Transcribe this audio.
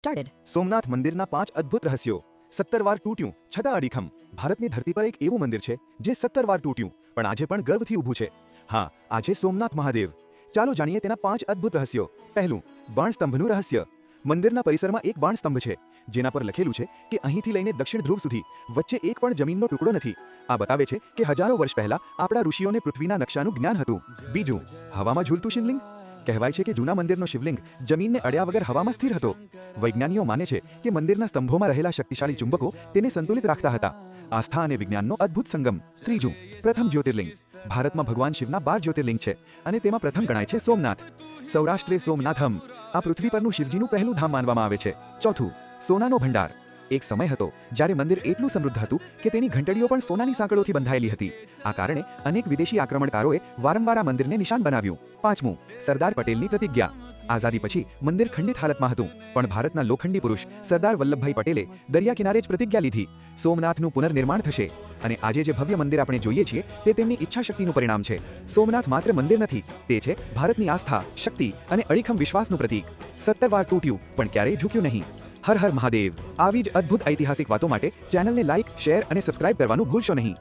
started. Somnath મંદિરના 5 અદ્ભુત રહસ્યો. 17 વાર તૂટ્યું છતાં અડીખમ. ભારતની ધરતી પર એક એવું મંદિર છે જે 17 વાર તૂટ્યું પણ આજે પણ ગર્વથી ઊભું છે. હા, આજે સોમનાથ મહાદેવ. ચાલો જાણીએ તેના 5 અદ્ભુત રહસ્યો. પહેલું, બાણસ્તંભનું રહસ્ય. મંદિરના પરિસરમાં એક બાણસ્તંભ છે જેના પર લખેલું છે કે અહીંથી લઈને દક્ષિણ ધ્રુવ સુધી વચ્ચે એક પણ જમીનનો ટુકડો નથી. આ બતાવે છે કે હજારો વર્ષ પહેલા આપણા ઋષિઓને પૃથ્વીના નકશાનું જ્ઞાન હતું. બીજું, હવામાં ઝૂલતું શિવલિંગ. કહેવાય છે કે જૂના મંદિરનો શિવલિંગ જમીનને અડ્યા વગર હવામાં સ્થિર હતો. વૈજ્ઞાનિકો માને છે કે મંદિરના સ્તંભોમાં રહેલા શક્તિશાળી ચુંબકો તેને સંતુલિત રાખતા હતા. આસ્થા અને વિજ્ઞાનનો અદ્ભુત સંગમ. ત્રીજું, પ્રથમ જ્યોતિર્લિંગ. ભારતમાં ભગવાન શિવના 12 જ્યોતિર્લિંગ છે અને તેમાં પ્રથમ ગણાય છે સોમનાથ. સૌરાષ્ટ્રે સોમનાથમ. આ પૃથ્વી પરનું શિવજીનું પહેલું ધામ માનવામાં આવે છે. ચોથું, સોનાનો ભંડાર. એક સમય હતો જ્યારે મંદિર એટલું સમૃદ્ધ હતું કે તેની ઘંટડીઓ પણ સોનાની સાંકળોથી બંધાયેલી હતી. આ કારણે અનેક વિદેશી આક્રમણકારોએ વારંવાર આ મંદિરને નિશાન બનાવ્યું. પાંચમું, સરદાર પટેલની પ્રતિજ્ઞા. આઝાદી પછી મંદિર ખંડિત હાલતમાં હતું પણ ભારતના લોખંડી પુરુષ સરદાર વલ્લભભાઈ પટેલે દરિયા કિનારે જ પ્રતિજ્ઞા લીધી. સોમનાથનું પુનર્નિર્માણ થશે અને આજે જે ભવ્ય મંદિર આપણે જોઈએ છીએ તે તેમની ઈચ્છાશક્તિનું પરિણામ છે. સોમનાથ માત્ર મંદિર નથી, તે છે ભારતની આસ્થા, શક્તિ અને અડીખમ વિશ્વાસનું પ્રતીક. 17 વાર તૂટ્યું પણ ક્યારેય ઝૂક્યું નહીં. હર હર મહાદેવ. આવી જ અદ્ભુત ઐતિહાસિક વાતો માટે ચેનલને લાઇક, શેર અને સબસ્ક્રાઇબ કરવાનું ભૂલશો નહીં.